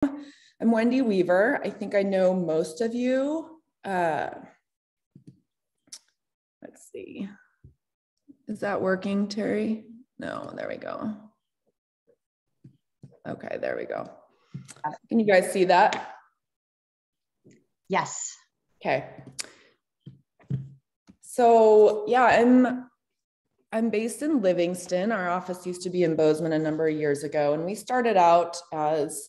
I'm Wendy Weaver. I think I know most of you. Let's see. Is that working, Terry? No, there we go. Okay, there we go. Can you guys see that? Yes. Okay. So yeah, I'm based in Livingston. Our office used to be in Bozeman a number of years ago, and we started out as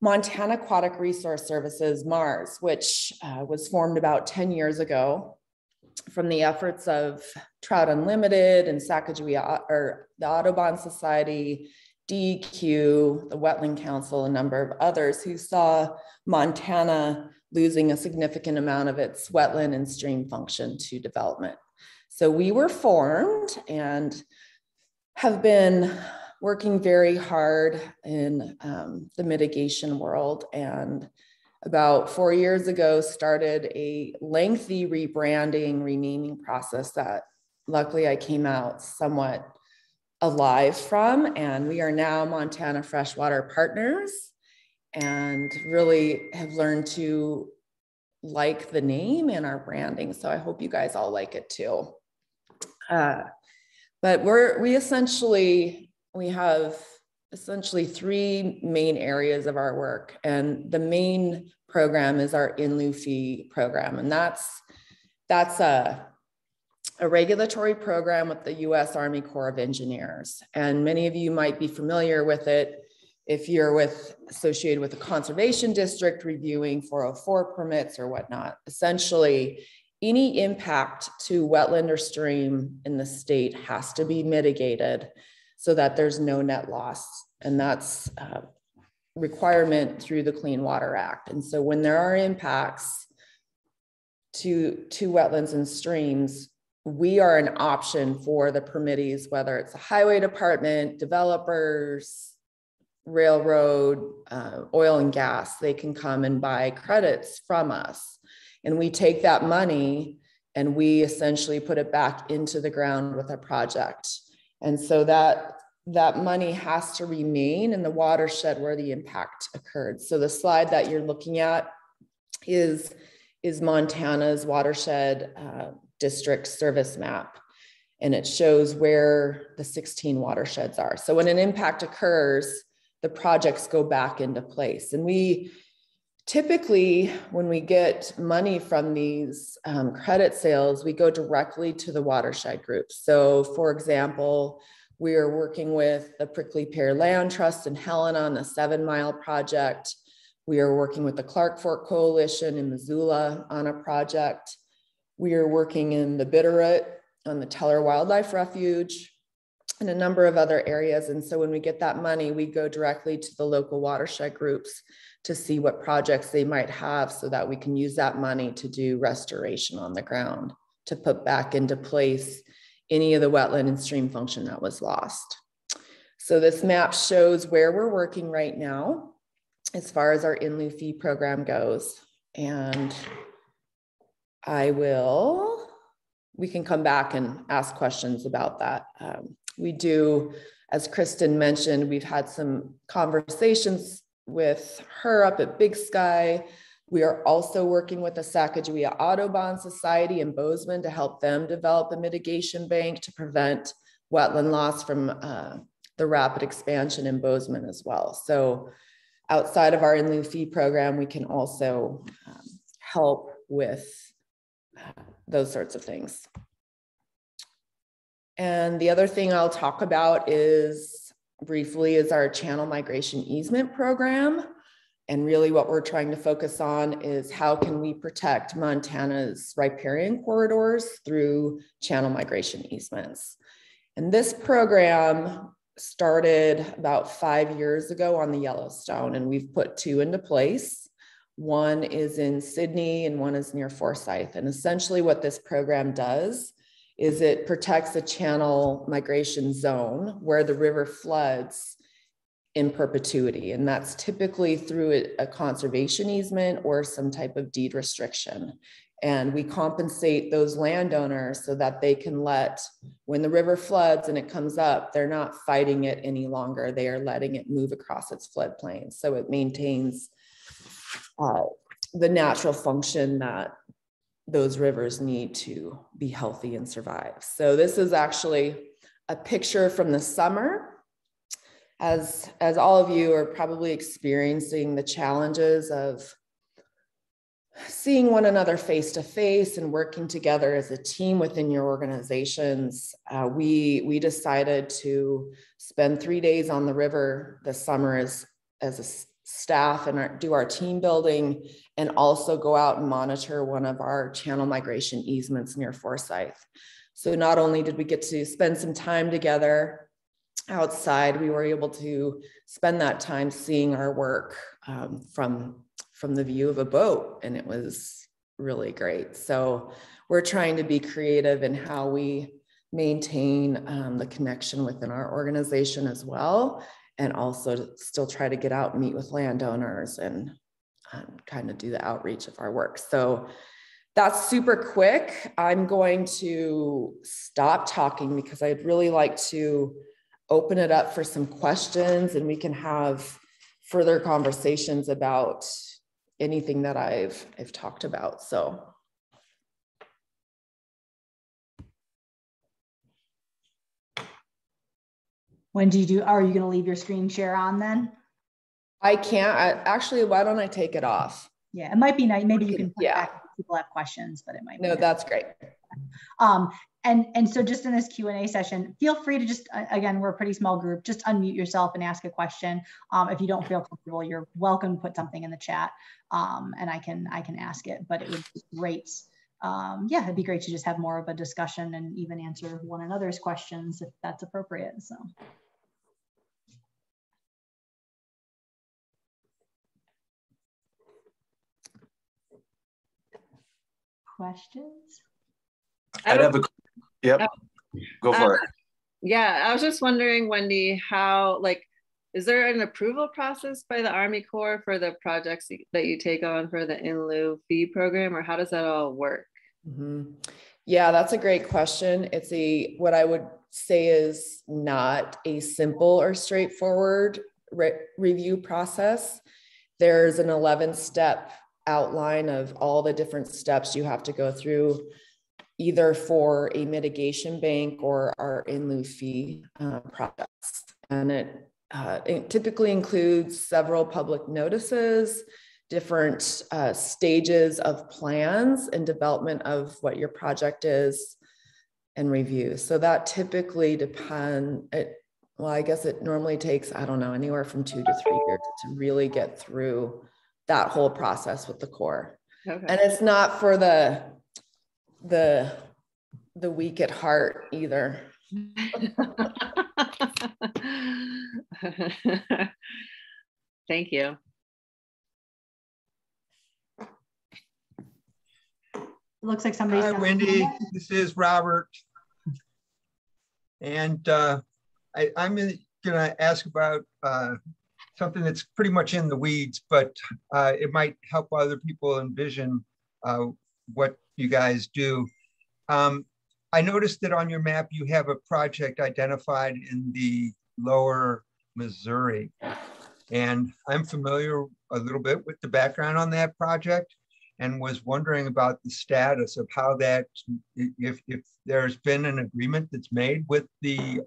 Montana Aquatic Resource Services, MARS, which was formed about 10 years ago from the efforts of Trout Unlimited and Sacagawea, or the Audubon Society, DEQ, the Wetland Council, a number of others who saw Montana losing a significant amount of its wetland and stream function to development. So we were formed and have been working very hard in the mitigation world, and about 4 years ago started a lengthy rebranding, renaming process that luckily I came out somewhat alive from, and we are now Montana Freshwater Partners and really have learned to like the name and our branding. So I hope you guys all like it too. But we have essentially three main areas of our work, and the main program is our in lieu fee program, and that's a regulatory program with the U.S. Army Corps of Engineers, and many of you might be familiar with it if you're associated with a conservation district reviewing 404 permits or whatnot. Essentially, any impact to wetland or stream in the state has to be mitigated so that there's no net loss. And that's a requirement through the Clean Water Act. And so when there are impacts to wetlands and streams, we are an option for the permittees, whether it's a highway department, developers, railroad, oil and gas. They can come and buy credits from us. And we take that money and we essentially put it back into the ground with a project. And so that money has to remain in the watershed where the impact occurred. So the slide that you're looking at is Montana's watershed district service map. And it shows where the 16 watersheds are. So when an impact occurs, the projects go back into place. And we typically, when we get money from these credit sales, we go directly to the watershed groups. So for example, we are working with the Prickly Pear Land Trust in Helena on the 7 Mile project. We are working with the Clark Fork Coalition in Missoula on a project. We are working in the Bitterroot on the Teller Wildlife Refuge and a number of other areas. And so when we get that money, we go directly to the local watershed groups to see what projects they might have so that we can use that money to do restoration on the ground, to put back into place any of the wetland and stream function that was lost. So this map shows where we're working right now as far as our in lieu fee program goes. And we can come back and ask questions about that. We do, as Kristen mentioned, we've had some conversations with her up at Big Sky. We are also working with the Sacagawea Audubon Society in Bozeman to help them develop a mitigation bank to prevent wetland loss from the rapid expansion in Bozeman as well. So outside of our in lieu fee program, we can also help with those sorts of things. And the other thing I'll talk about briefly is our channel migration easement program. And really what we're trying to focus on is how can we protect Montana's riparian corridors through channel migration easements. And this program started about 5 years ago on the Yellowstone, and we've put 2 into place. One is in Sydney and one is near Forsyth. And essentially what this program does is it protects a channel migration zone where the river floods in perpetuity. And that's typically through a conservation easement or some type of deed restriction. And we compensate those landowners so that they can when the river floods and it comes up, they're not fighting it any longer. They are letting it move across its floodplain. So it maintains the natural function that those rivers need to be healthy and survive. So this is actually a picture from the summer. As all of you are probably experiencing the challenges of seeing one another face to face and working together as a team within your organizations, we decided to spend 3 days on the river this summer as a staff and do our team building, and also go out and monitor one of our channel migration easements near Forsyth. So not only did we get to spend some time together outside, we were able to spend that time seeing our work from the view of a boat, and it was really great. So we're trying to be creative in how we maintain the connection within our organization as well, and also to still try to get out and meet with landowners and kind of do the outreach of our work. So that's super quick. I'm going to stop talking because I'd really like to open it up for some questions, and we can have further conversations about anything that I've talked about. So. Are you going to leave your screen share on then? I can't. Actually, why don't I take it off? Yeah, it might be nice. Maybe you can put back if people have questions, but it might be No, that's great. And so just in this Q&A session, feel free to just, again, we're a pretty small group, just unmute yourself and ask a question. If you don't feel comfortable, you're welcome to put something in the chat, and I can ask it, but it would be great. Yeah, it'd be great to just have more of a discussion and even answer one another's questions if that's appropriate. So. Questions? I'd have a, yep, go for it. Yeah, I was just wondering, Wendy, how, is there an approval process by the Army Corps for the projects that you take on for the in lieu fee program, or how does that all work? Mm-hmm. Yeah, that's a great question. It's what I would say is not a simple or straightforward review process. There's an 11-step outline of all the different steps you have to go through, either for a mitigation bank or our in lieu fee projects. And it typically includes several public notices, different stages of plans and development of what your project is, and review. So that typically well, I guess it normally takes, I don't know, anywhere from 2 to 3 years to really get through that whole process with the Corps. Okay. And it's not for the weak at heart either. Thank you. It looks like somebody's. Hi, Wendy. This is Robert. And I'm going to ask about something that's pretty much in the weeds, but it might help other people envision what you guys do. I noticed that on your map, you have a project identified in the lower Missouri. And I'm familiar a little bit with the background on that project, and was wondering about the status of how that, if there's been an agreement that's made with the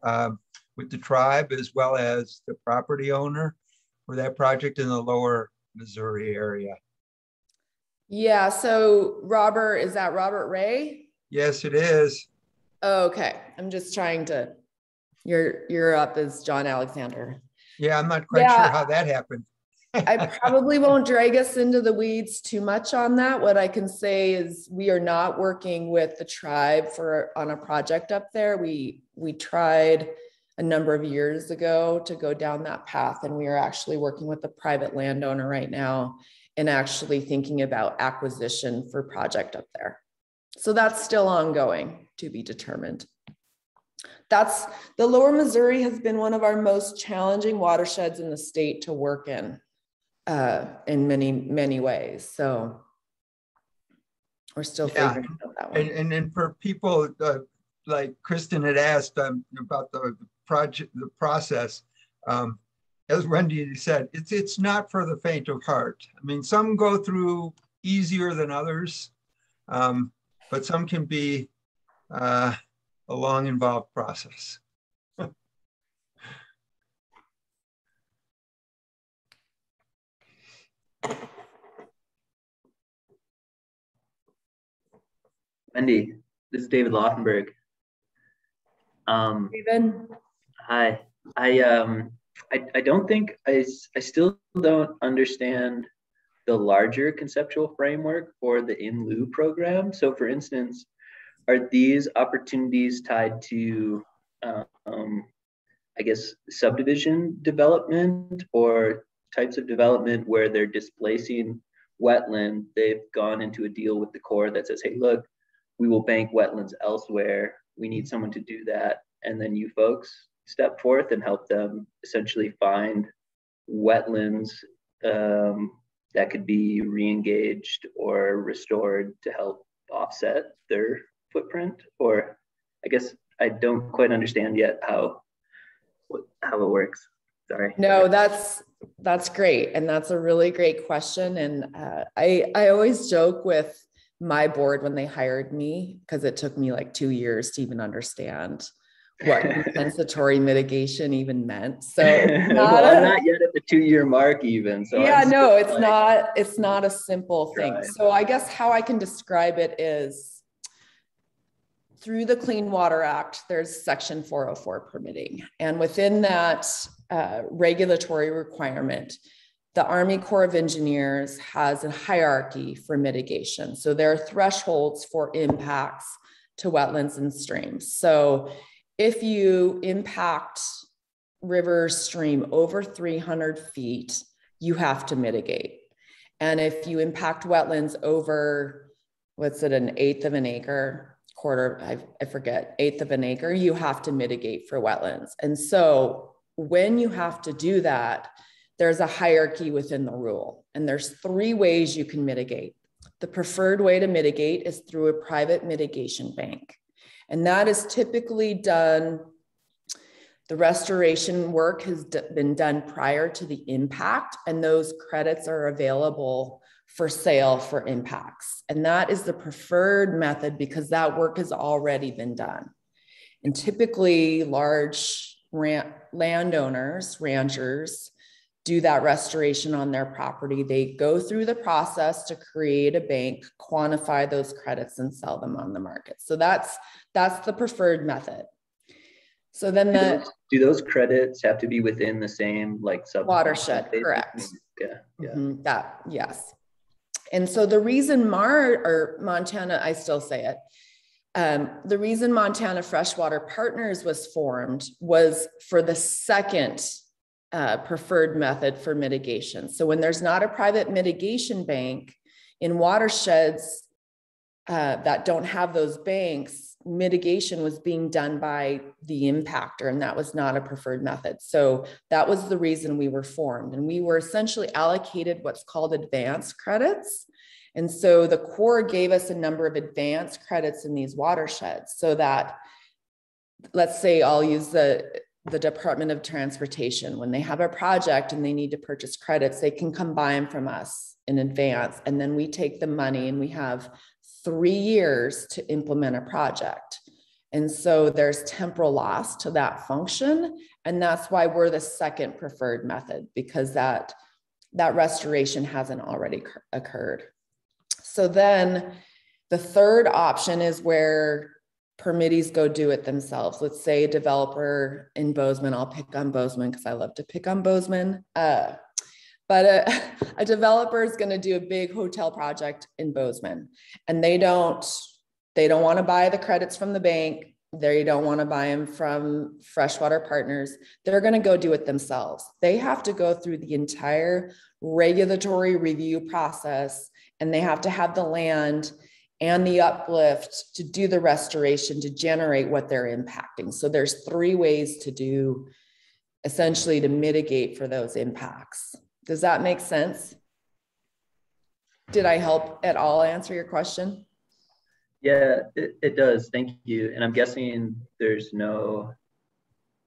tribe as well as the property owner for that project in the lower Missouri area. Yeah, so Robert, is that Robert Ray? Yes, it is. Oh, okay, I'm just trying to, you're up as John Alexander. Yeah, I'm not quite sure how that happened. I probably won't drag us into the weeds too much on that. What I can say is we are not working with the tribe on a project up there. We tried a number of years ago to go down that path, and we are actually working with a private landowner right now and actually thinking about acquisition for project up there. So that's still ongoing to be determined. The lower Missouri has been one of our most challenging watersheds in the state to work in many, many ways. So We're still Yeah. figuring out that one. And then for people like Kristen had asked about the project, the process, as Wendy said, it's not for the faint of heart. I mean, some go through easier than others, but some can be a long, involved process. Wendy, this is David Laufenberg. David? Hi. I don't think I still don't understand the larger conceptual framework for the In Lieu program. So for instance, are these opportunities tied to, I guess, subdivision development or types of development where they're displacing wetland? They've gone into a deal with the Corps that says, hey, look, we will bank wetlands elsewhere. We need someone to do that. And then you folks step forth and help them essentially find wetlands that could be re-engaged or restored to help offset their footprint. Or I guess I don't quite understand yet how it works. Sorry. No, that's great. And that's a really great question. And I always joke with my board when they hired me, because it took me like 2 years to even understand what compensatory mitigation even meant. So well, I'm not yet at the 2-year mark even. So yeah, no, it's not a simple thing. Right. So I guess how I can describe it is through the Clean Water Act, there's Section 404 permitting. And within that regulatory requirement, the Army Corps of Engineers has a hierarchy for mitigation. So there are thresholds for impacts to wetlands and streams. So if you impact river stream over 300 feet, you have to mitigate. And if you impact wetlands over, what's it, an eighth of an acre, I forget, eighth of an acre, you have to mitigate for wetlands. And so when you have to do that, there's a hierarchy within the rule. And there's 3 ways you can mitigate. The preferred way to mitigate is through a private mitigation bank. And that is typically done, the restoration work has been done prior to the impact, and those credits are available for sale for impacts. And that is the preferred method because that work has already been done. And typically large landowners, ranchers, do that restoration on their property. They go through the process to create a bank, quantify those credits, and sell them on the market. So that's the preferred method. So then do those credits have to be within the same like sub watershed? Correct. Yeah. Mm-hmm. Yes. And so the reason Montana, I still say it, the reason Montana Freshwater Partners was formed was for the second preferred method for mitigation. So when there's not a private mitigation bank in watersheds that don't have those banks, mitigation was being done by the impactor, and that was not a preferred method. So that was the reason we were formed. And we were essentially allocated what's called advanced credits. And so the Corps gave us a number of advanced credits in these watersheds so that, let's say I'll use the Department of Transportation, when they have a project and they need to purchase credits, they can come buy them from us in advance. And then we take the money and we have 3 years to implement a project. And so there's temporal loss to that function. And that's why we're the second preferred method, because that restoration hasn't already occurred. So then the third option is where permittees go do it themselves. Let's say a developer in Bozeman, I'll pick on Bozeman because I love to pick on Bozeman. But a developer is going to do a big hotel project in Bozeman, and they don't want to buy the credits from the bank. They don't want to buy them from Freshwater Partners. They're going to go do it themselves. They have to go through the entire regulatory review process, and they have to have the land and the uplift to do the restoration to generate what they're impacting. So there's 3 ways to do, essentially, to mitigate for those impacts. Does that make sense? Did I help at all answer your question? Yeah, it does. Thank you. And I'm guessing there's no,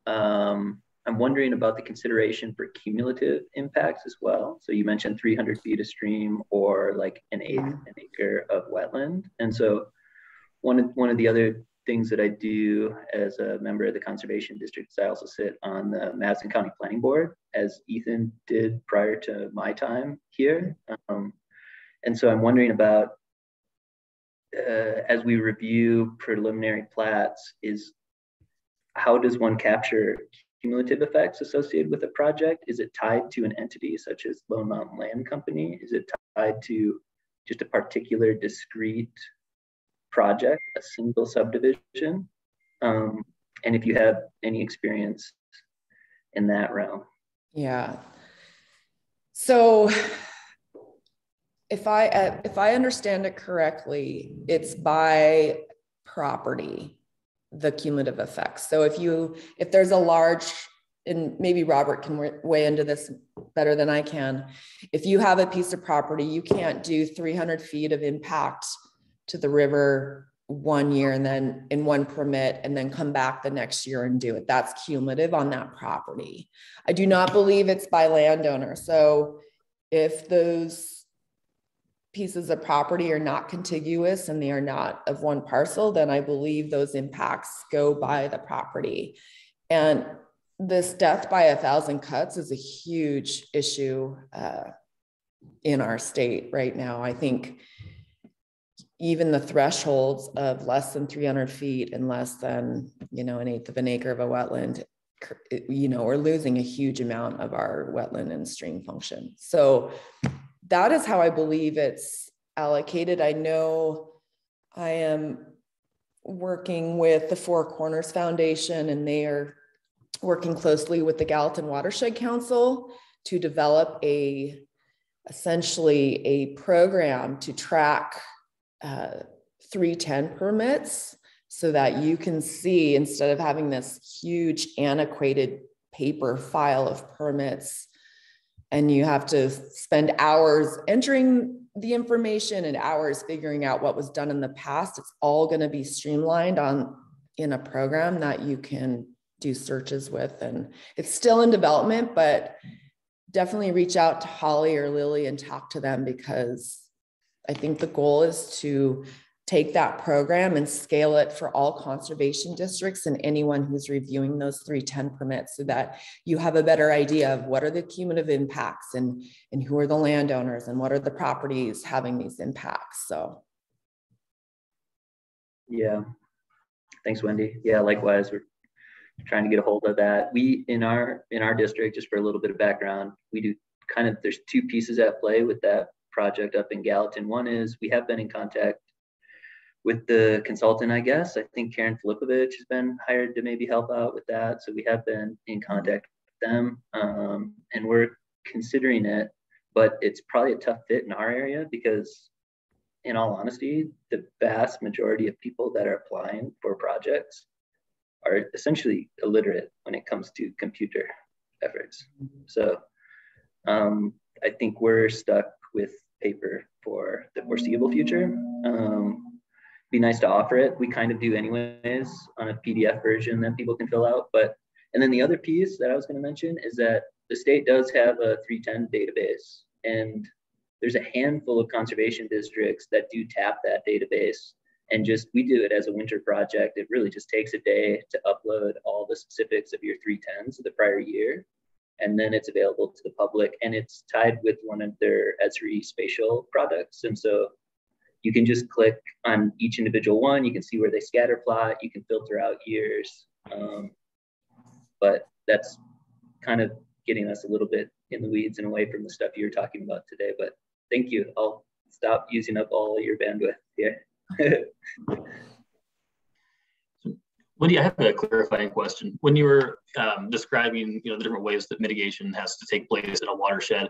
I'm wondering about the consideration for cumulative impacts as well. So you mentioned 300 feet of stream or like an acre of wetland. And so one of the other things that I do as a member of the Conservation District is I also sit on the Madison County Planning Board, as Ethan did prior to my time here. And so I'm wondering about, as we review preliminary plats, is how does one capture cumulative effects associated with a project? Is it tied to an entity such as Lone Mountain Land Company? Is it tied to just a particular discrete project, a single subdivision? And if you have any experience in that realm. Yeah. So if I understand it correctly, it's by property, the cumulative effects. So if there's a large, and maybe Robert can weigh into this better than I can, if you have a piece of property, you can't do 300 feet of impact to the river 1 year and then in one permit and then come back the next year and do it. That's cumulative on that property. I do not believe it's by landowner. So if those pieces of property are not contiguous and they are not of one parcel, then I believe those impacts go by the property. And this death by 1,000 cuts is a huge issue in our state right now. I think even the thresholds of less than 300 feet and less than, an eighth of an acre of a wetland, we're losing a huge amount of our wetland and stream function. So that is how I believe it's allocated. I know I am working with the Four Corners Foundation, and they are working closely with the Gallatin Watershed Council to develop essentially a program to track 310 permits, so that you can see, instead of having this huge antiquated paper file of permits, and you have to spend hours entering the information and hours figuring out what was done in the past, it's all going to be streamlined in a program that you can do searches with. And it's still in development, but definitely reach out to Holly or Lily and talk to them, because I think the goal is to take that program and scale it for all conservation districts and anyone who's reviewing those 310 permits, so that you have a better idea of what are the cumulative impacts and who are the landowners and what are the properties having these impacts. So. Yeah, thanks, Wendy. Yeah, likewise, we're trying to get a hold of that. We, in our district, just for a little bit of background, we do there's two pieces at play with that project up in Gallatin. One is we have been in contact with the consultant, I guess. I think Karen Filipovich has been hired to maybe help out with that. So we have been in contact with them, and we're considering it, but it's probably a tough fit in our area because, in all honesty, the vast majority of people that are applying for projects are essentially illiterate when it comes to computer efforts. So I think we're stuck with paper for the foreseeable future. Be nice to offer it. We kind of do anyways on a PDF version that people can fill out. And then the other piece that I was going to mention is that the state does have a 310 database, and there's a handful of conservation districts that do tap that database. And we do it as a winter project. It really just takes a day to upload all the specifics of your 310s of the prior year. And then it's available to the public, and it's tied with one of their Esri spatial products. And so you can just click on each individual one. You can see where they scatter plot. You can filter out years. But that's kind of getting us a little bit in the weeds and away from the stuff you were talking about today. But thank you. I'll stop using up all your bandwidth here. Wendy, I have a clarifying question. When you were describing, the different ways that mitigation has to take place in a watershed,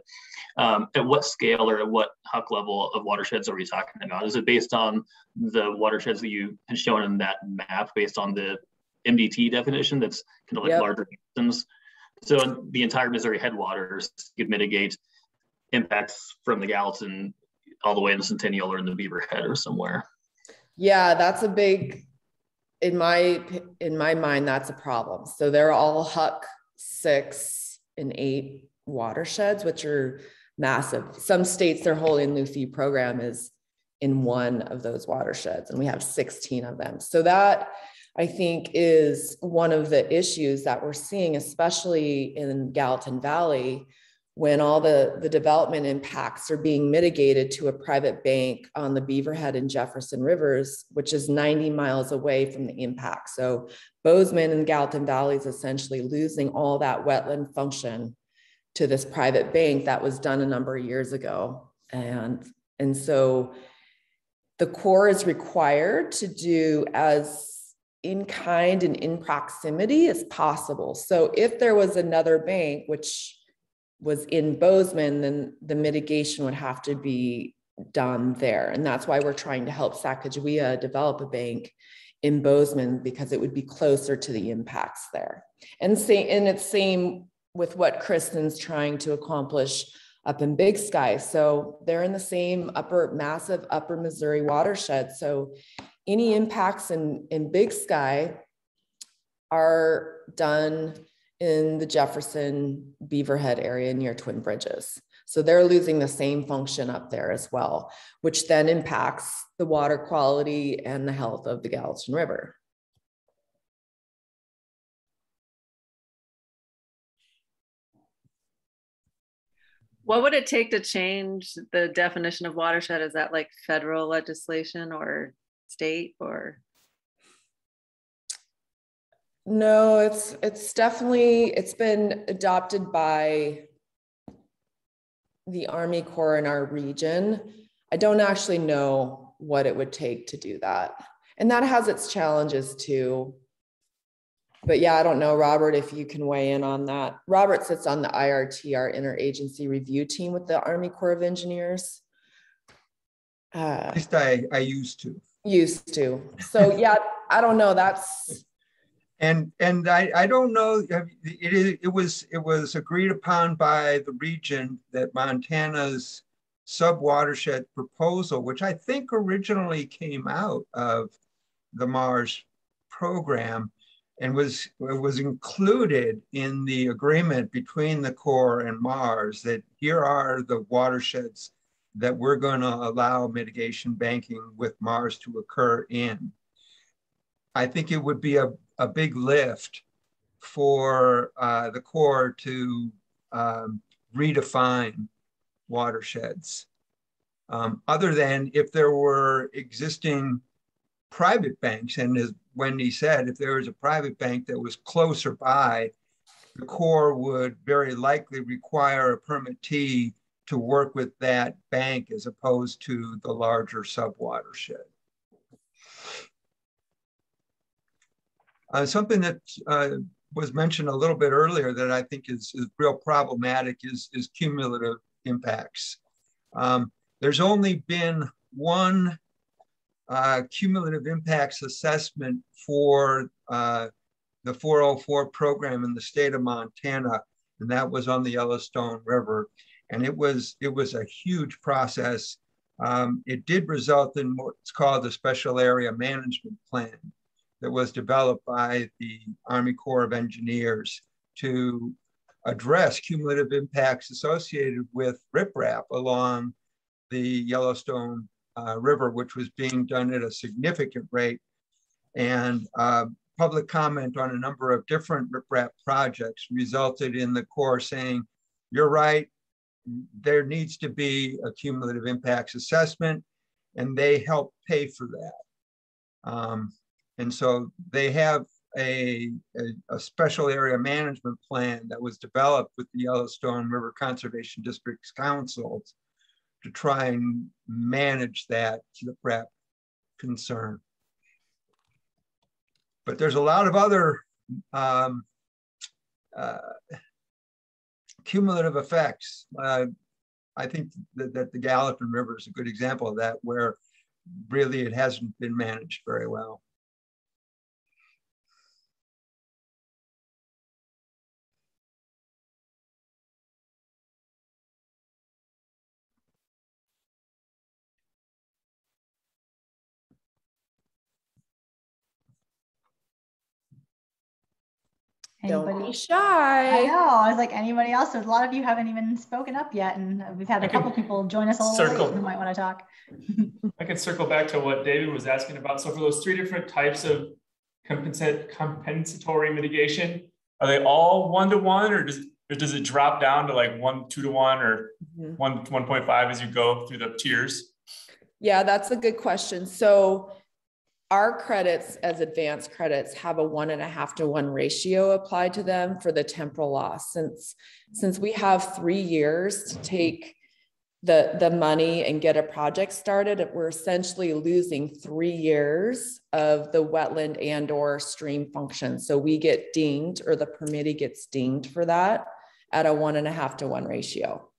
at what scale or at what HUC level of watersheds are we talking about? Is it based on the watersheds that you had shown in that map, based on the MDT definition that's kind of like larger basins? So the entire Missouri headwaters could mitigate impacts from the Gallatin all the way in the Centennial or in the Beaver Head or somewhere. Yeah, that's a big, in my mind, that's a problem. So they're all Huck 6 and 8 watersheds, which are massive. Some states, their whole in-lieu fee program is in one of those watersheds, and we have 16 of them. So that, I think, is one of the issues that we're seeing, especially in Gallatin Valley, when all the development impacts are being mitigated to a private bank on the Beaverhead and Jefferson Rivers, which is 90 miles away from the impact. So Bozeman and Gallatin Valley is essentially losing all that wetland function to this private bank that was done a number of years ago. And so the Corps is required to do as in kind and in proximity as possible. So if there was another bank, which was in Bozeman, then the mitigation would have to be done there. And that's why we're trying to help Sacagawea develop a bank in Bozeman, because it would be closer to the impacts there. And it's same with what Kristen's trying to accomplish up in Big Sky. So they're in the same massive upper Missouri watershed. So any impacts in Big Sky are done in the Jefferson Beaverhead area near Twin Bridges. So they're losing the same function up there as well, which then impacts the water quality and the health of the Gallatin River. What would it take to change the definition of watershed? Is that like federal legislation or state or? No, it's definitely, it's been adopted by the Army Corps in our region. I don't actually know what it would take to do that. And that has its challenges too. But yeah, I don't know, Robert, if you can weigh in on that. Robert sits on the IRT, our interagency review team with the Army Corps of Engineers. At least I used to. Used to. So yeah, I don't know, that's, and I don't know. It was agreed upon by the region that Montana's sub-watershed proposal, which I think originally came out of the MARS program, and was included in the agreement between the Corps and MARS, that here are the watersheds that we're going to allow mitigation banking with MARS to occur in. I think it would be a big lift for the Corps to redefine watersheds, other than if there were existing private banks. And as Wendy said, if there was a private bank that was closer by, the Corps would very likely require a permittee to work with that bank as opposed to the larger sub-watershed. Something that was mentioned a little bit earlier that I think is real problematic is cumulative impacts. There's only been one cumulative impacts assessment for the 404 program in the state of Montana, and that was on the Yellowstone River. And it was a huge process. It did result in what's called the Special Area Management Plan that was developed by the Army Corps of Engineers to address cumulative impacts associated with riprap along the Yellowstone River, which was being done at a significant rate. And public comment on a number of different riprap projects resulted in the Corps saying, you're right, there needs to be a cumulative impacts assessment, and they help pay for that. And so they have a special area management plan that was developed with the Yellowstone River Conservation District's councils to try and manage that riprap concern. But there's a lot of other cumulative effects. I think that the Gallatin River is a good example of that, where really it hasn't been managed very well. Don't be I shy. know. I was like, anybody else? So a lot of you haven't even spoken up yet, and we've had a couple people join us a little late who might want to talk. I can circle back to what David was asking about. So for those 3 different types of compensatory mitigation, are they all 1-to-1, or does it drop down to like 2-to-1 or 1.5 as you go through the tiers? Yeah, that's a good question. So our credits as advanced credits have a 1.5-to-1 ratio applied to them for the temporal loss. Since we have 3 years to take the money and get a project started, we're essentially losing 3 years of the wetland and or stream function. So we get dinged, or the permittee gets dinged for that at a 1.5-to-1 ratio.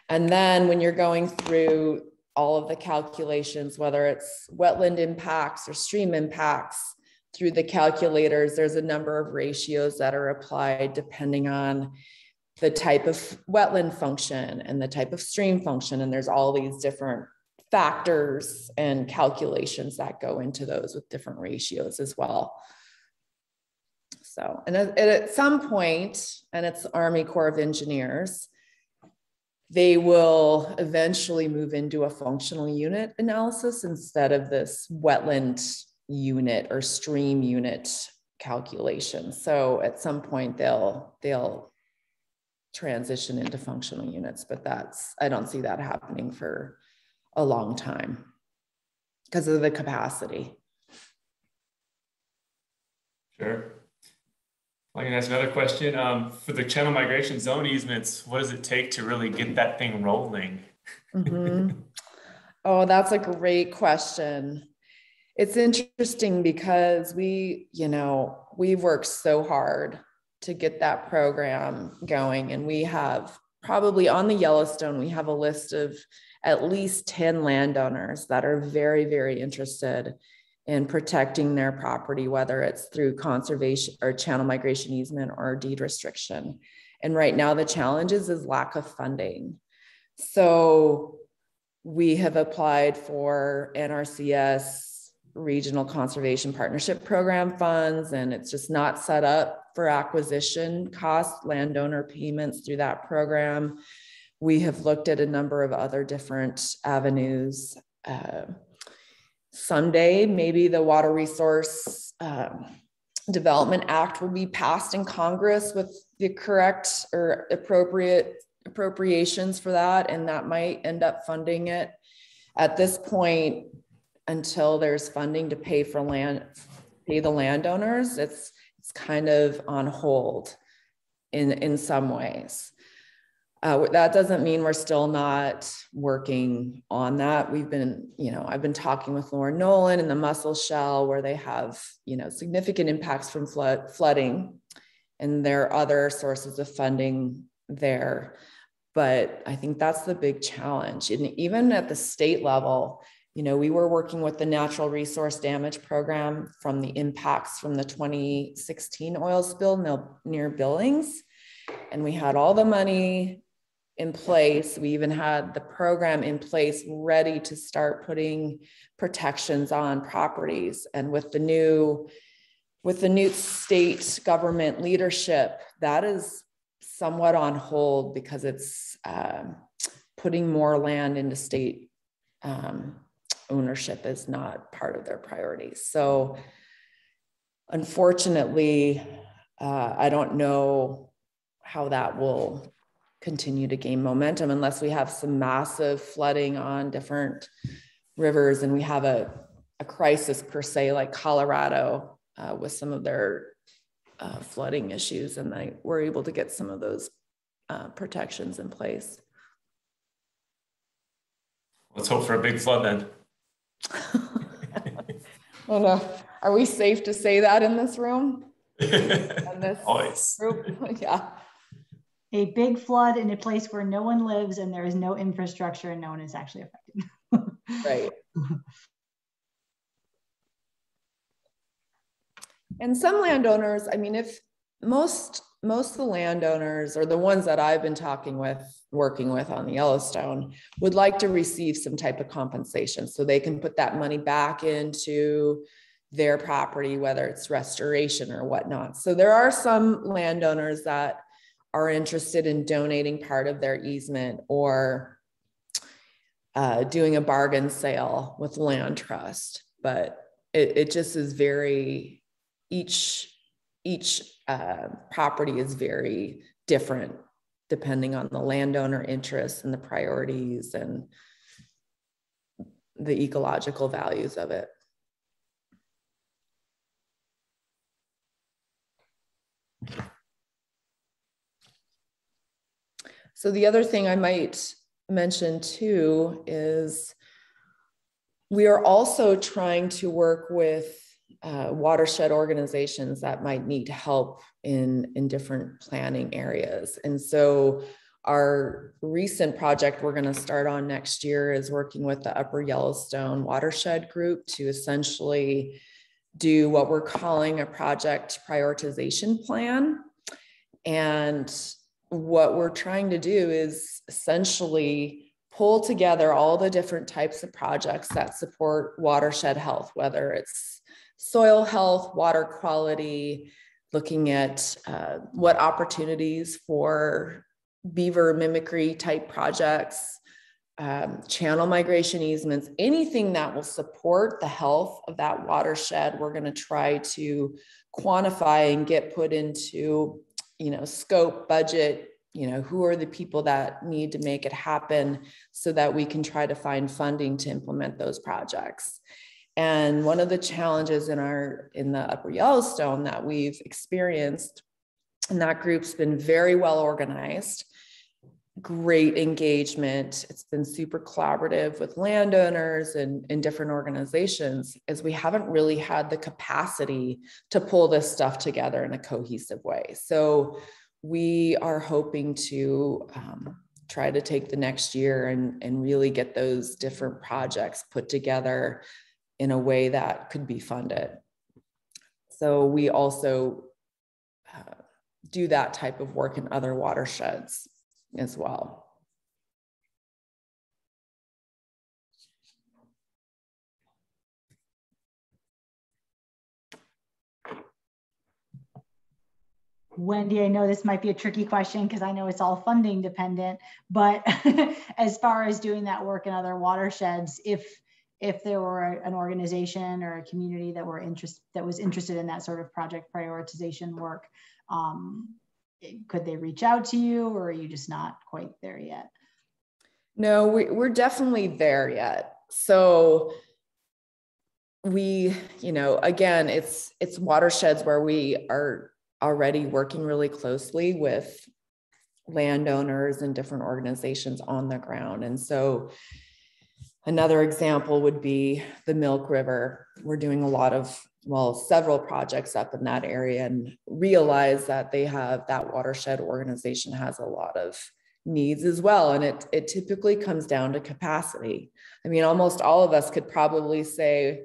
And then when you're going through all of the calculations, whether it's wetland impacts or stream impacts, through the calculators, there's a number of ratios that are applied depending on the type of wetland function and the type of stream function. And there's all these different factors and calculations that go into those with different ratios as well. So, and at some point, and it's Army Corps of Engineers, they will eventually move into a functional unit analysis instead of this wetland unit or stream unit calculation. So at some point they'll transition into functional units, but I don't see that happening for a long time because of the capacity. Sure. I can ask another question. For the channel migration zone easements, what does it take to really get that thing rolling? Oh, that's a great question. It's interesting because we've worked so hard to get that program going. And we have probably on the Yellowstone, we have a list of at least 10 landowners that are very, very interested in protecting their property, whether it's through conservation or channel migration easement or deed restriction. And right now the challenge is lack of funding. So we have applied for NRCS Regional Conservation Partnership Program funds, and it's just not set up for acquisition cost landowner payments through that program. We have looked at a number of other different avenues. Someday, maybe the Water Resource Development Act will be passed in Congress with the correct or appropriate appropriations for that, and that might end up funding it. At this point, until there's funding to pay the landowners, it's kind of on hold in some ways. That doesn't mean we're still not working on that. We've been, I've been talking with Lauren Nolan in the Musselshell, where they have, significant impacts from flooding, and there are other sources of funding there. But I think that's the big challenge. And even at the state level, we were working with the Natural Resource Damage Program from the impacts from the 2016 oil spill near Billings. And we had all the money in place. We even had the program in place ready to start putting protections on properties. And with the new state government leadership, that is somewhat on hold because it's putting more land into state ownership is not part of their priorities. So unfortunately, I don't know how that will continue to gain momentum unless we have some massive flooding on different rivers, and we have a crisis per se, like Colorado with some of their flooding issues, and we're able to get some of those protections in place. Let's hope for a big flood then. Oh no, are we safe to say that in this room? In this Always. group? Yeah. A big flood in a place where no one lives and there is no infrastructure and no one is actually affected. Right. And some landowners, I mean, if most of the landowners, or the ones that I've been working with on the Yellowstone, would like to receive some type of compensation so they can put that money back into their property, whether it's restoration or whatnot. So there are some landowners that are interested in donating part of their easement or doing a bargain sale with land trust, but it just is very, each property is very different depending on the landowner interests and the priorities and the ecological values of it. So the other thing I might mention too is we are also trying to work with watershed organizations that might need help in different planning areas. And so our recent project we're going to start on next year is working with the Upper Yellowstone Watershed Group to essentially do what we're calling a project prioritization plan. And what we're trying to do is essentially pull together all the different types of projects that support watershed health, whether it's soil health, water quality, looking at what opportunities for beaver mimicry type projects, channel migration easements, anything that will support the health of that watershed, we're going to try to quantify and get put into, scope, budget, who are the people that need to make it happen so that we can try to find funding to implement those projects. And one of the challenges in the Upper Yellowstone that we've experienced, and that group's been very well organized, great engagement. It's been super collaborative with landowners and different organizations, as we haven't really had the capacity to pull this stuff together in a cohesive way. So we are hoping to try to take the next year and really get those different projects put together in a way that could be funded. So we also do that type of work in other watersheds as well. Wendy, I know this might be a tricky question because I know it's all funding dependent, but as far as doing that work in other watersheds, if there were an organization or a community that was interested in that sort of project prioritization work, could they reach out to you, or are you just not quite there yet? No, we're definitely there yet. So we, again, it's watersheds where we are already working really closely with landowners and different organizations on the ground. And so another example would be the Milk River. We're doing several projects up in that area, and realize that that watershed organization has a lot of needs as well. And it typically comes down to capacity. I mean, almost all of us could probably say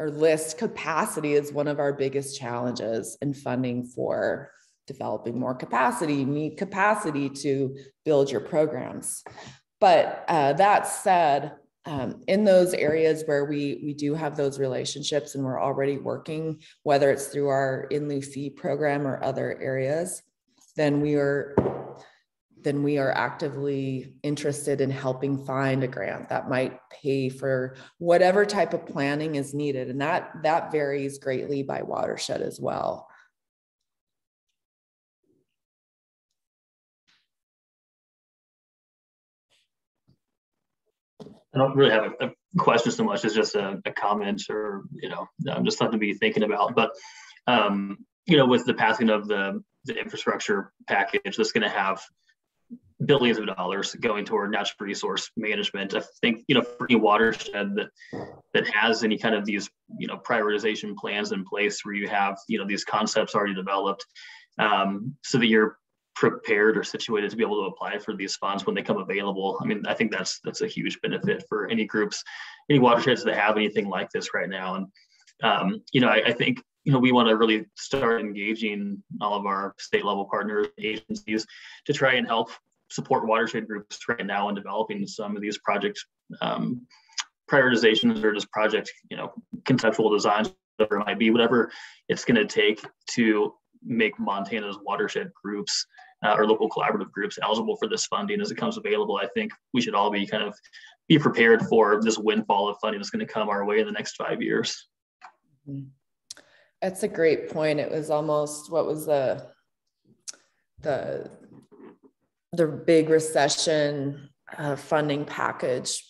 or list capacity as one of our biggest challenges in funding for developing more capacity. You need capacity to build your programs. But that said, in those areas where we do have those relationships and we're already working, whether it's through our In Lieu Fee program or other areas, then we are actively interested in helping find a grant that might pay for whatever type of planning is needed. And that varies greatly by watershed as well. I don't really have a question so much as just a comment, or, just something to be thinking about. But, with the passing of the infrastructure package, that's going to have billions of dollars going toward natural resource management. I think, for any watershed that has any kind of these, prioritization plans in place where you have, these concepts already developed, so that you're prepared or situated to be able to apply for these funds when they come available. I mean, I think that's a huge benefit for any groups, any watersheds that have anything like this right now. And, I think, we want to really start engaging all of our state level partners, agencies, to try and help support watershed groups right now in developing some of these projects, prioritizations, or just project, conceptual designs whatever it might be, whatever it's going to take to make Montana's watershed groups or local collaborative groups eligible for this funding as it comes available. I think we should all be prepared for this windfall of funding that's going to come our way in the next 5 years. That's a great point. It was almost, what was the big recession funding package?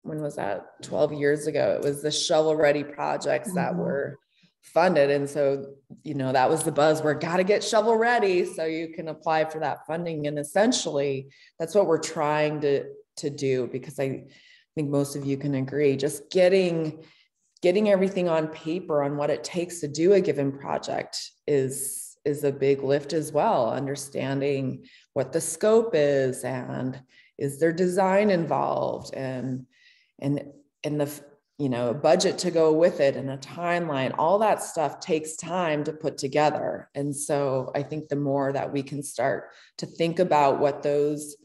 When was that? 12 years ago. It was the shovel-ready projects that were funded. And so, that was the buzzword, got to get shovel ready so you can apply for that funding. And essentially that's what we're trying to do, because I think most of you can agree, just getting everything on paper on what it takes to do a given project is a big lift as well. Understanding what the scope is, and is there design involved, and the a budget to go with it, and a timeline. All that stuff takes time to put together. And so I think the more that we can start to think about what those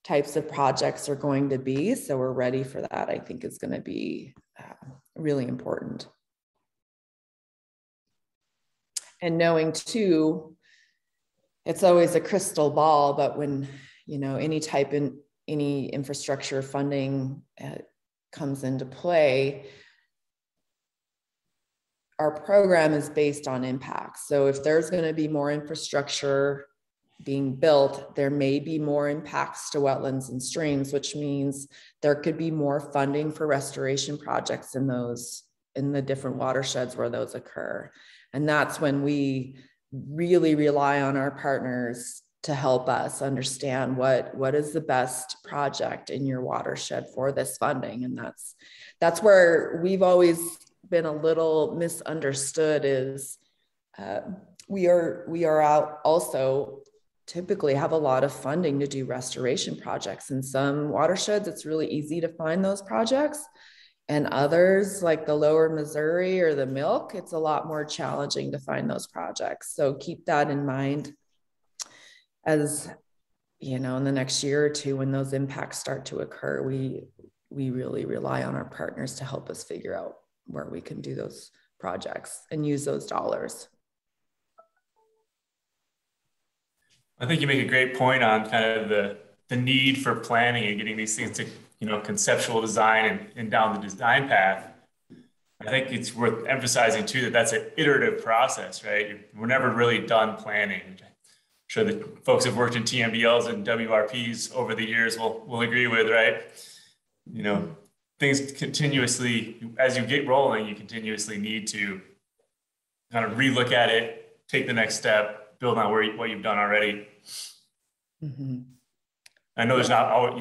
types of projects are going to be, so we're ready for that, I think is going to be really important. And knowing too, it's always a crystal ball, but when, any infrastructure funding comes into play, our program is based on impact. So if there's going to be more infrastructure being built, there may be more impacts to wetlands and streams, which means there could be more funding for restoration projects in the different watersheds where those occur. And that's when we really rely on our partners to help us understand what is the best project in your watershed for this funding. And that's where we've always been a little misunderstood, is we are out also typically have a lot of funding to do restoration projects. In some watersheds, it's really easy to find those projects. And others, like the lower Missouri or the Milk, it's a lot more challenging to find those projects. So keep that in mind as, in the next year or two, when those impacts start to occur, we really rely on our partners to help us figure out where we can do those projects and use those dollars. I think you make a great point on kind of the need for planning and getting these things to, conceptual design and down the design path. I think it's worth emphasizing too, that that's an iterative process, right? We're never really done planning. I'm sure that folks have worked in TMDLs and WRPs over the years will agree with, right? Things continuously, as you get rolling, you continuously need to kind of relook at it, take the next step, build on what you've done already. Mm-hmm. I know there's not all,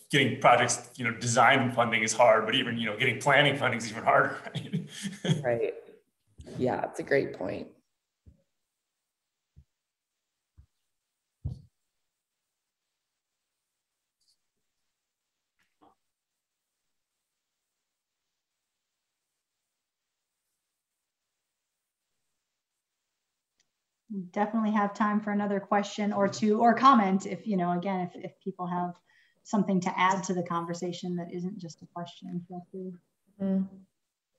getting projects, design funding is hard, but even, getting planning funding is even harder. Right? Right. Yeah, it's a great point. Definitely have time for another question or two, or comment if, again, if people have something to add to the conversation that isn't just a question, feel free. Mm-hmm.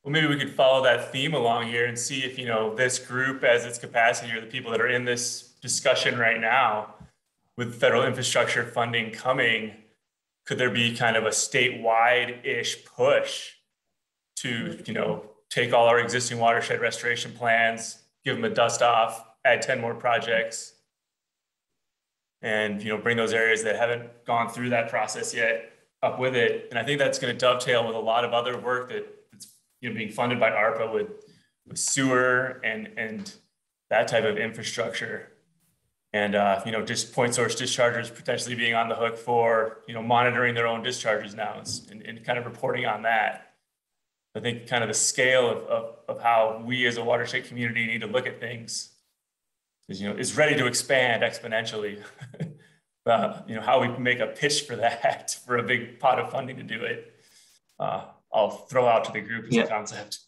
Well, maybe we could follow that theme along here and see if, this group as its capacity, or the people that are in this discussion right now with federal infrastructure funding coming, could there be kind of a statewide-ish push to, take all our existing watershed restoration plans, give them a dust off, add 10 more projects, and bring those areas that haven't gone through that process yet up with it. And I think that's going to dovetail with a lot of other work that's being funded by ARPA with sewer and that type of infrastructure. And just point source dischargers potentially being on the hook for monitoring their own discharges now and kind of reporting on that. I think kind of the scale of how we as a watershed community need to look at things is ready to expand exponentially. How we make a pitch for that, for a big pot of funding to do it, I'll throw out to the group as a concept.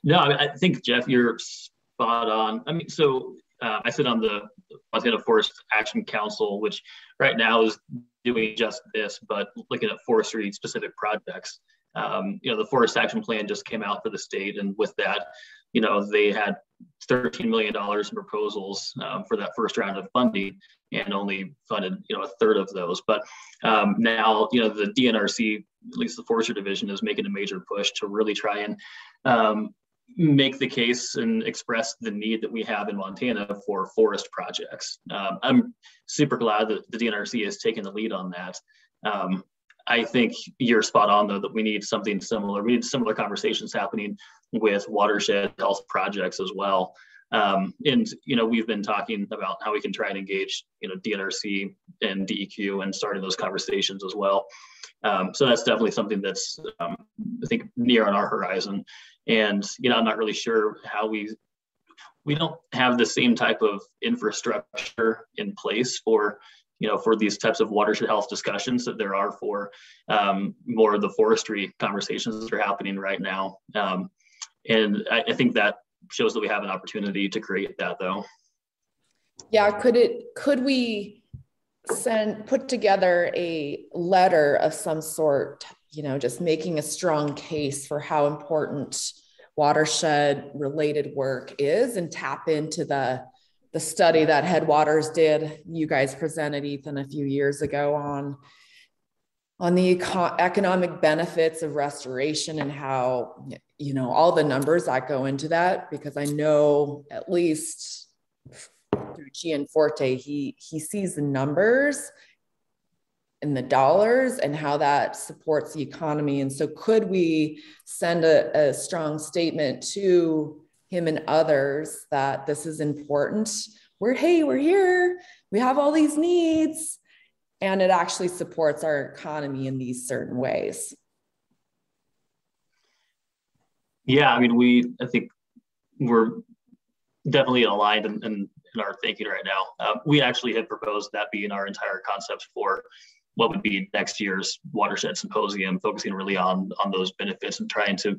No, I think, Jeff, you're spot on. I sit on the Montana Forest Action Council, which right now is doing just this, but looking at forestry specific projects. The Forest Action Plan just came out for the state, and with that, they had $13 million in proposals for that first round of funding, and only funded a third of those. But now the DNRC, at least the Forestry Division, is making a major push to really try and make the case and express the need that we have in Montana for forest projects. I'm super glad that the DNRC has taken the lead on that. I think you're spot on, though, that we need something similar. We need similar conversations happening with watershed health projects as well. And we've been talking about how we can try and engage DNRC and DEQ and starting those conversations as well. So that's definitely something that's I think near on our horizon. And I'm not really sure how we don't have the same type of infrastructure in place for these types of watershed health discussions that there are for more of the forestry conversations that are happening right now. And I think that shows that we have an opportunity to create that, though. Yeah, could we put together a letter of some sort, just making a strong case for how important watershed related work is, and tap into the study that Headwaters did, you guys presented, Ethan, a few years ago on the economic benefits of restoration, and how, all the numbers that go into that, because I know at least through Gianforte, he sees the numbers and the dollars and how that supports the economy. And so could we send a strong statement to him and others that this is important? We're here, we have all these needs, and it actually supports our economy in these certain ways. Yeah, I think we're definitely aligned in our thinking right now. We actually had proposed that being our entire concept for what would be next year's Watershed Symposium, focusing really on those benefits and trying to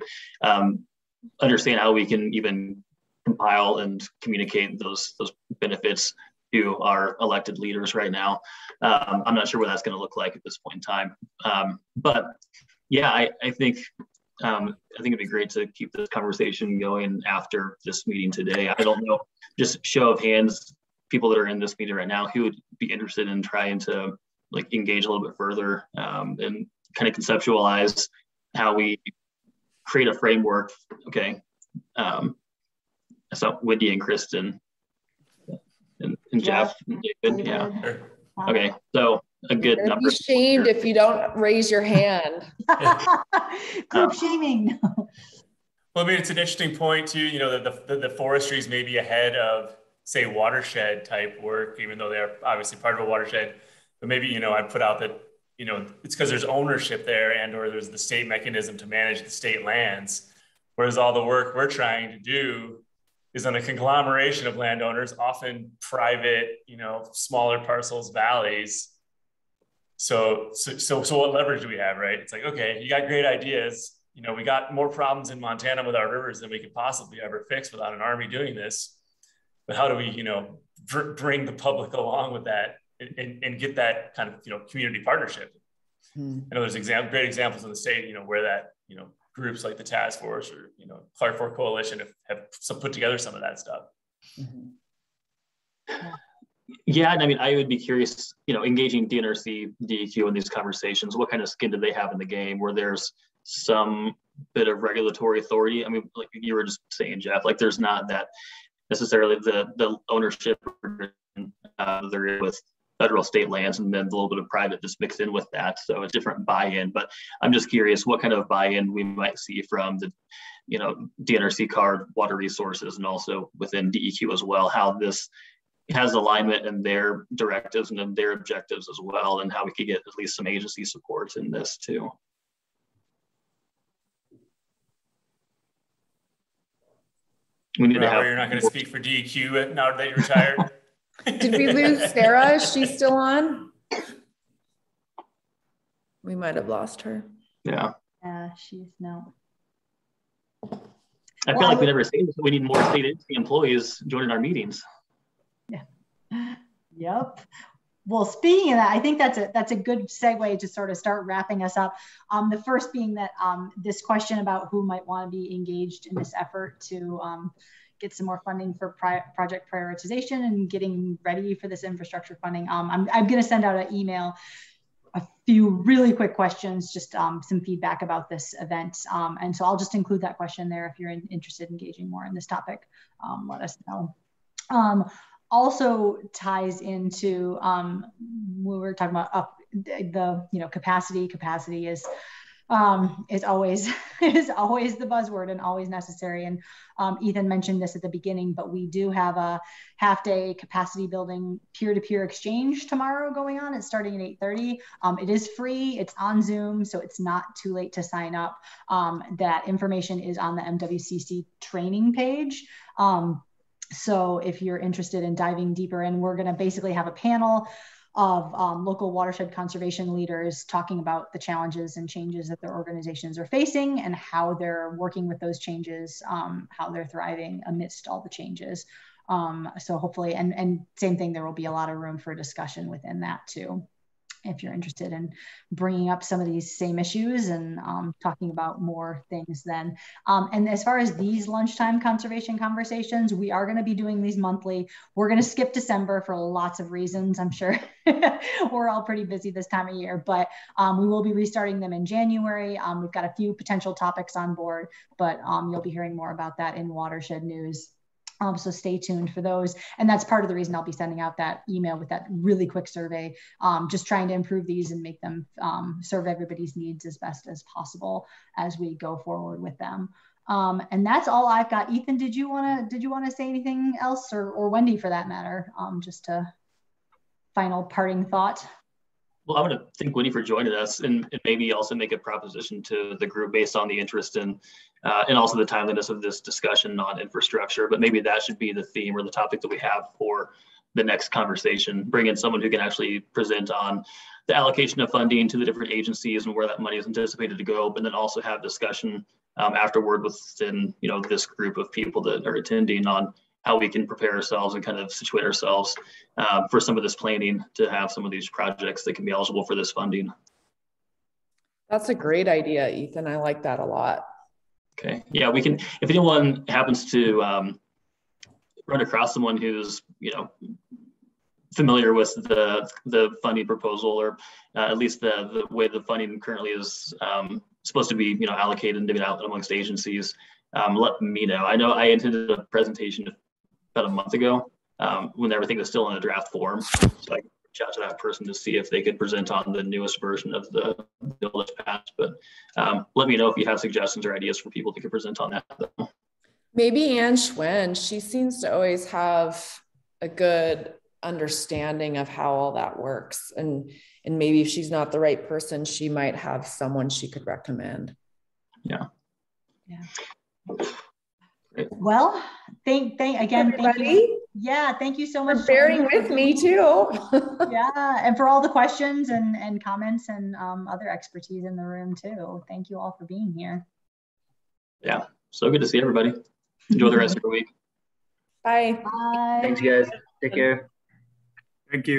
understand how we can even compile and communicate those benefits to our elected leaders right now. I'm not sure what that's going to look like at this point in time. But yeah, I think it'd be great to keep this conversation going after this meeting today. I don't know, just show of hands, people that are in this meeting right now, who would be interested in trying to engage a little bit further and kind of conceptualize how we create a framework. Okay. So Wendy and Kristen and Jeff and David. Yeah. Okay. So a good number. Be shamed if you don't raise your hand. Group shaming. Well, it's an interesting point too, the forestries may be ahead of, say, watershed type work, even though they're obviously part of a watershed. But maybe, I put out that, it's because there's ownership there, and or there's the state mechanism to manage the state lands. Whereas all the work we're trying to do is on a conglomeration of landowners, often private, smaller parcels, valleys. So what leverage do we have, right? It's like, okay, you got great ideas. We got more problems in Montana with our rivers than we could possibly ever fix without an Army doing this. But how do we, bring the public along with that and get that kind of, community partnership? I know there's great examples in the state, where that, groups like the task force or, Clark Fork Coalition have put together some of that stuff. Yeah, and I would be curious, engaging DNRC, DEQ in these conversations, what kind of skin do they have in the game where there's some bit of regulatory authority? Like you were just saying, Jeff, there's not that necessarily the ownership there with federal state lands, and then a little bit of private just mixed in with that. So a different buy-in, but I'm just curious what kind of buy-in we might see from the, DNRC card, water resources, and also within DEQ as well, how this has alignment in their directives and in their objectives as well, and how we could get at least some agency support in this too. We need to have. You're not going to speak for DEQ now that you're retired. Did we lose Sarah? Is she still on? We might have lost her. Yeah. Yeah, she's no. I feel like we never say this, but we need more state agency employees joining our meetings. Yeah. Yep. Well, speaking of that, I think that's a good segue to sort of start wrapping us up. The first being that this question about who might want to be engaged in this effort to get some more funding for project prioritization and getting ready for this infrastructure funding. I'm going to send out an email, a few really quick questions, just some feedback about this event. And so I'll just include that question there. If you're interested in engaging more in this topic, let us know. Also ties into we were talking about the capacity is always the buzzword and always necessary. And Ethan mentioned this at the beginning, but we do have a half-day capacity building peer-to-peer exchange tomorrow going on. It's starting at 8:30. It is free. It's on Zoom, so it's not too late to sign up. That information is on the MWCC training page. So if you're interested in diving deeper in, we're going to basically have a panel of local watershed conservation leaders talking about the challenges and changes that their organizations are facing and how they're working with those changes, how they're thriving amidst all the changes. So hopefully, and same thing, there will be a lot of room for discussion within that too, if you're interested in bringing up some of these same issues and talking about more things then. And as far as these lunchtime conservation conversations, we are going to be doing these monthly. We're going to skip December for lots of reasons. I'm sure we're all pretty busy this time of year, but we will be restarting them in January. We've got a few potential topics on board, but you'll be hearing more about that in Watershed News. So stay tuned for those. And that's part of the reason I'll be sending out that email with that really quick survey, just trying to improve these and make them serve everybody's needs as best as possible as we go forward with them. And that's all I've got. Ethan, did you want to say anything else, or Wendy for that matter? Just a final parting thought. Well, I want to thank Wendy for joining us, and maybe also make a proposition to the group based on the interest in and also the timeliness of this discussion on infrastructure. But maybe that should be the theme or the topic that we have for the next conversation. Bring in someone who can actually present on the allocation of funding to the different agencies and where that money is anticipated to go, but then also have discussion afterward within this group of people that are attending on how we can prepare ourselves and kind of situate ourselves for some of this planning to have some of these projects that can be eligible for this funding. That's a great idea, Ethan. I like that a lot. Okay. Yeah, we can, if anyone happens to run across someone who's, familiar with the funding proposal, or at least the way the funding currently is supposed to be, allocated and divvied out amongst agencies, let me know. I know I attended a presentation about a month ago when everything was still in a draft form. So I could reach out to that person to see if they could present on the newest version of the bill that's passed. But let me know if you have suggestions or ideas for people that could present on that. Maybe Anne Schwen, she seems to always have a good understanding of how all that works. And maybe if she's not the right person, she might have someone she could recommend. Yeah. Great. Well, thank you. Yeah, thank you so much for bearing with me too. Yeah, and for all the questions and comments and other expertise in the room too. Thank you all for being here. Yeah, so good to see everybody. Enjoy the rest of your week. Bye. Bye. Thanks, guys. Take care. Thank you.